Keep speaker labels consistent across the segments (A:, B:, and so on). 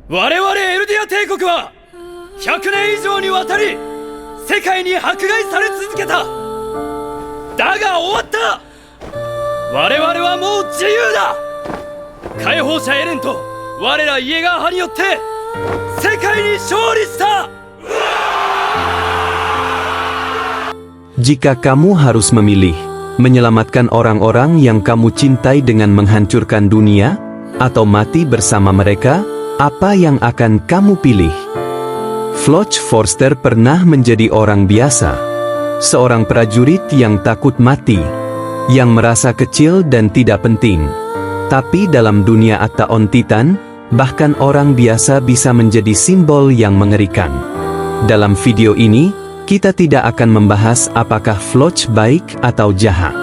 A: 我々エルディア帝国は100年以上にわたり世界に迫害され続けた。だが終わった。我々はもう自由だ。解放者エレンと我らイエガー派によって世界に勝利した。
B: Jika kamu harus memilih, menyelamatkan orang-orang yang kamu cintai dengan menghancurkan dunia, atau mati bersama mereka, apa yang akan kamu pilih? Floch Forster pernah menjadi orang biasa. Seorang prajurit yang takut mati, yang merasa kecil dan tidak penting. Tapi dalam dunia Attack on Titan, bahkan orang biasa bisa menjadi simbol yang mengerikan. Dalam video ini, kita tidak akan membahas apakah Floch baik atau jahat.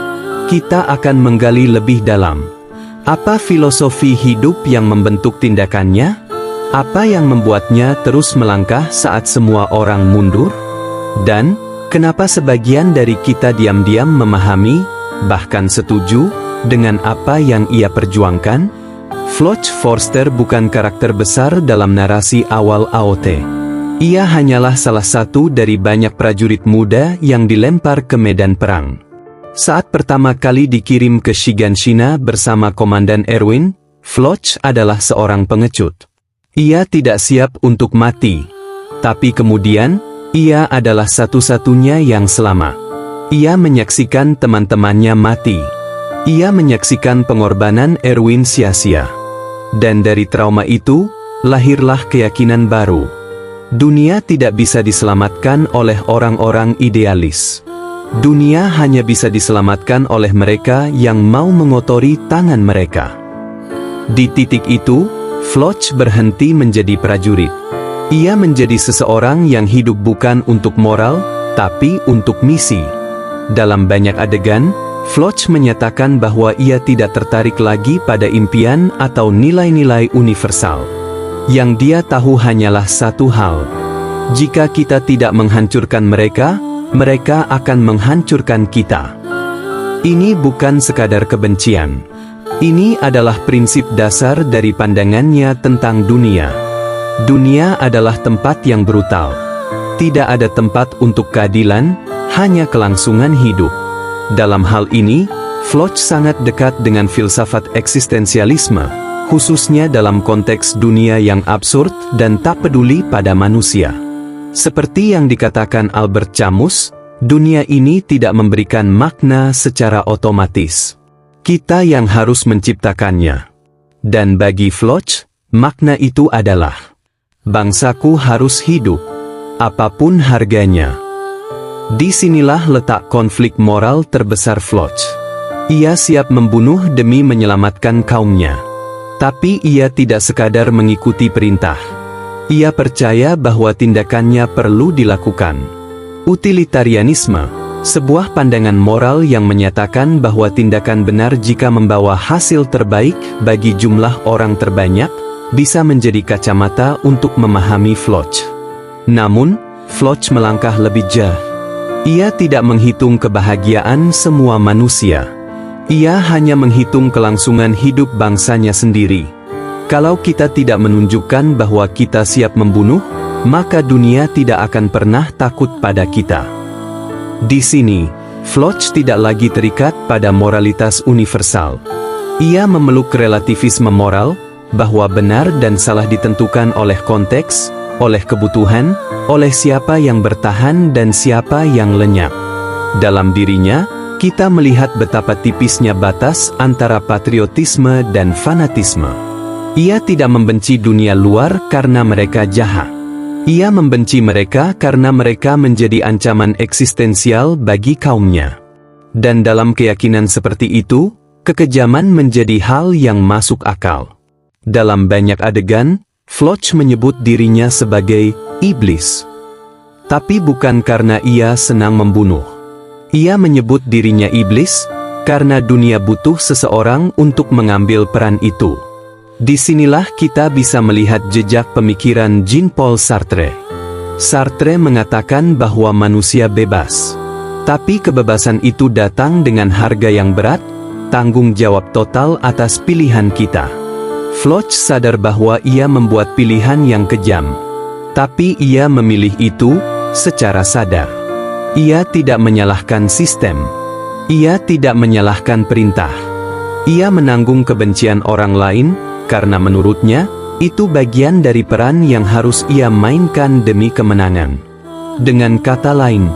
B: Kita akan menggali lebih dalam. Apa filosofi hidup yang membentuk tindakannya? Apa yang membuatnya terus melangkah saat semua orang mundur? Dan, kenapa sebagian dari kita diam-diam memahami, bahkan setuju, dengan apa yang ia perjuangkan? Floch Forster bukan karakter besar dalam narasi awal AOT. Ia hanyalah salah satu dari banyak prajurit muda yang dilempar ke medan perang. Saat pertama kali dikirim ke Shiganshina bersama Komandan Erwin, Floch adalah seorang pengecut. Ia tidak siap untuk mati. Tapi kemudian, ia adalah satu-satunya yang selamat. Ia menyaksikan teman-temannya mati. Ia menyaksikan pengorbanan Erwin sia-sia. Dan dari trauma itu, lahirlah keyakinan baru. Dunia tidak bisa diselamatkan oleh orang-orang idealis. Dunia hanya bisa diselamatkan oleh mereka yang mau mengotori tangan mereka. Di titik itu, Floch berhenti menjadi prajurit. Ia menjadi seseorang yang hidup bukan untuk moral, tapi untuk misi. Dalam banyak adegan, Floch menyatakan bahwa ia tidak tertarik lagi pada impian atau nilai-nilai universal. Yang dia tahu hanyalah satu hal. Jika kita tidak menghancurkan mereka, mereka akan menghancurkan kita. Ini bukan sekadar kebencian. Ini adalah prinsip dasar dari pandangannya tentang dunia. Dunia adalah tempat yang brutal. Tidak ada tempat untuk keadilan, hanya kelangsungan hidup. Dalam hal ini, Floch sangat dekat dengan filsafat eksistensialisme, khususnya dalam konteks dunia yang absurd dan tak peduli pada manusia. Seperti yang dikatakan Albert Camus, dunia ini tidak memberikan makna secara otomatis. Kita yang harus menciptakannya. Dan bagi Floch, makna itu adalah bangsaku harus hidup, apapun harganya. Disinilah letak konflik moral terbesar Floch. Ia siap membunuh demi menyelamatkan kaumnya. Tapi ia tidak sekadar mengikuti perintah. Ia percaya bahwa tindakannya perlu dilakukan. Utilitarianisme, sebuah pandangan moral yang menyatakan bahwa tindakan benar jika membawa hasil terbaik bagi jumlah orang terbanyak, bisa menjadi kacamata untuk memahami Floch. Namun, Floch melangkah lebih jauh. Ia tidak menghitung kebahagiaan semua manusia. Ia hanya menghitung kelangsungan hidup bangsanya sendiri. Kalau kita tidak menunjukkan bahwa kita siap membunuh, maka dunia tidak akan pernah takut pada kita. Di sini, Floch tidak lagi terikat pada moralitas universal. Ia memeluk relativisme moral, bahwa benar dan salah ditentukan oleh konteks, oleh kebutuhan, oleh siapa yang bertahan dan siapa yang lenyap. Dalam dirinya, kita melihat betapa tipisnya batas antara patriotisme dan fanatisme. Ia tidak membenci dunia luar karena mereka jahat. Ia membenci mereka karena mereka menjadi ancaman eksistensial bagi kaumnya. Dan dalam keyakinan seperti itu, kekejaman menjadi hal yang masuk akal. Dalam banyak adegan, Floch menyebut dirinya sebagai iblis. Tapi bukan karena ia senang membunuh. Ia menyebut dirinya iblis, karena dunia butuh seseorang untuk mengambil peran itu. Disinilah kita bisa melihat jejak pemikiran Jean-Paul Sartre. Sartre mengatakan bahwa manusia bebas. Tapi kebebasan itu datang dengan harga yang berat, tanggung jawab total atas pilihan kita. Floch sadar bahwa ia membuat pilihan yang kejam. Tapi ia memilih itu secara sadar. Ia tidak menyalahkan sistem. Ia tidak menyalahkan perintah. Ia menanggung kebencian orang lain, karena menurutnya, itu bagian dari peran yang harus ia mainkan demi kemenangan. Dengan kata lain,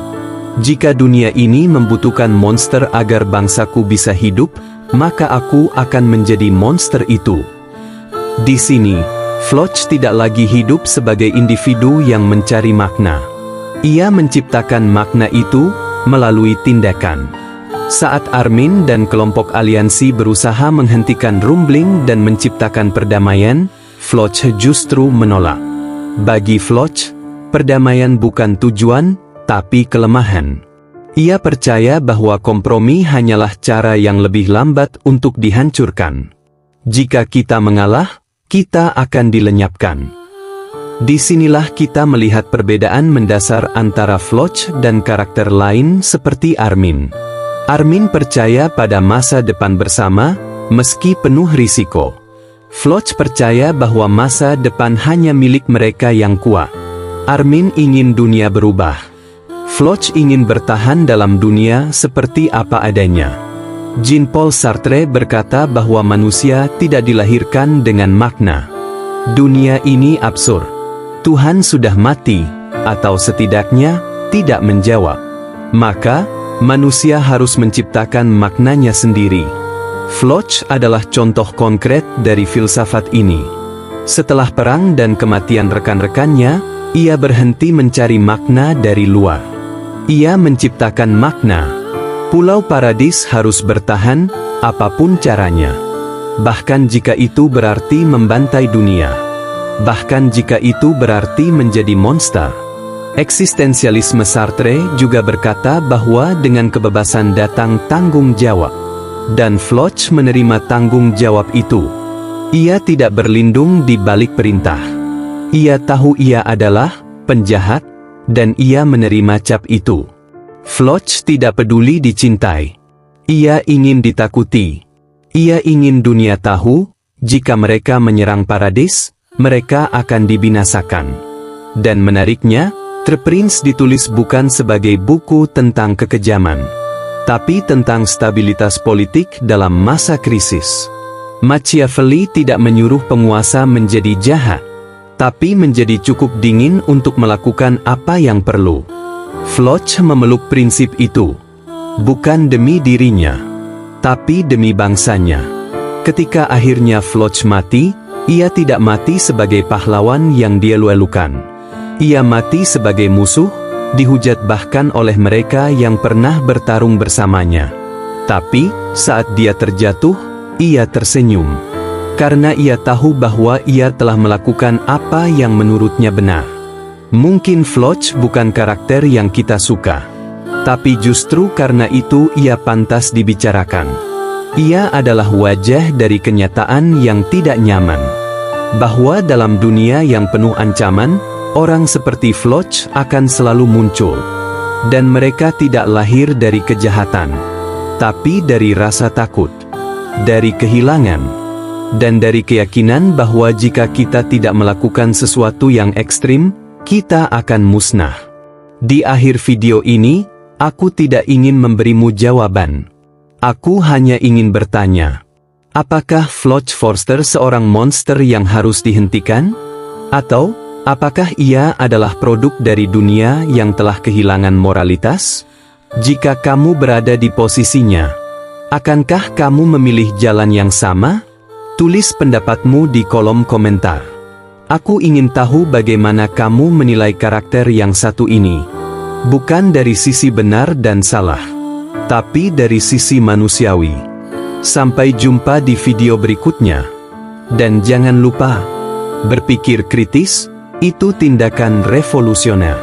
B: jika dunia ini membutuhkan monster agar bangsaku bisa hidup, maka aku akan menjadi monster itu. Di sini, Floch tidak lagi hidup sebagai individu yang mencari makna. Ia menciptakan makna itu melalui tindakan. Saat Armin dan kelompok aliansi berusaha menghentikan rumbling dan menciptakan perdamaian, Floch justru menolak. Bagi Floch, perdamaian bukan tujuan, tapi kelemahan. Ia percaya bahwa kompromi hanyalah cara yang lebih lambat untuk dihancurkan. Jika kita mengalah, kita akan dilenyapkan. Disinilah kita melihat perbedaan mendasar antara Floch dan karakter lain seperti Armin. Armin percaya pada masa depan bersama, meski penuh risiko. Floch percaya bahwa masa depan hanya milik mereka yang kuat. Armin ingin dunia berubah. Floch ingin bertahan dalam dunia seperti apa adanya. Jean-Paul Sartre berkata bahwa manusia tidak dilahirkan dengan makna. Dunia ini absurd. Tuhan sudah mati, atau setidaknya tidak menjawab. Maka, manusia harus menciptakan maknanya sendiri. Floch adalah contoh konkret dari filsafat ini. Setelah perang dan kematian rekan-rekannya, ia berhenti mencari makna dari luar. Ia menciptakan makna. Pulau Paradis harus bertahan, apapun caranya. Bahkan jika itu berarti membantai dunia. Bahkan jika itu berarti menjadi monster. Eksistensialisme Sartre juga berkata bahwa dengan kebebasan datang tanggung jawab. Dan Floch menerima tanggung jawab itu. Ia tidak berlindung di balik perintah. Ia tahu ia adalah penjahat, dan ia menerima cap itu. Floch tidak peduli dicintai. Ia ingin ditakuti. Ia ingin dunia tahu, jika mereka menyerang Paradis, mereka akan dibinasakan. Dan menariknya, The Prince ditulis bukan sebagai buku tentang kekejaman, tapi tentang stabilitas politik dalam masa krisis. Machiavelli tidak menyuruh penguasa menjadi jahat, tapi menjadi cukup dingin untuk melakukan apa yang perlu. Floch memeluk prinsip itu, bukan demi dirinya, tapi demi bangsanya. Ketika akhirnya Floch mati, ia tidak mati sebagai pahlawan yang dia luelukan. Ia mati sebagai musuh, dihujat bahkan oleh mereka yang pernah bertarung bersamanya. Tapi, saat dia terjatuh, ia tersenyum. Karena ia tahu bahwa ia telah melakukan apa yang menurutnya benar. Mungkin Floch bukan karakter yang kita suka. Tapi justru karena itu ia pantas dibicarakan. Ia adalah wajah dari kenyataan yang tidak nyaman. Bahwa dalam dunia yang penuh ancaman, orang seperti Floch akan selalu muncul. Dan mereka tidak lahir dari kejahatan, tapi dari rasa takut, dari kehilangan, dan dari keyakinan bahwa jika kita tidak melakukan sesuatu yang ekstrim, kita akan musnah. Di akhir video ini, aku tidak ingin memberimu jawaban. Aku hanya ingin bertanya, apakah Floch Forster seorang monster yang harus dihentikan? Atau, apakah ia adalah produk dari dunia yang telah kehilangan moralitas? Jika kamu berada di posisinya, akankah kamu memilih jalan yang sama? Tulis pendapatmu di kolom komentar. Aku ingin tahu bagaimana kamu menilai karakter yang satu ini. Bukan dari sisi benar dan salah, tapi dari sisi manusiawi. Sampai jumpa di video berikutnya. Dan jangan lupa, berpikir kritis, itu tindakan revolusioner.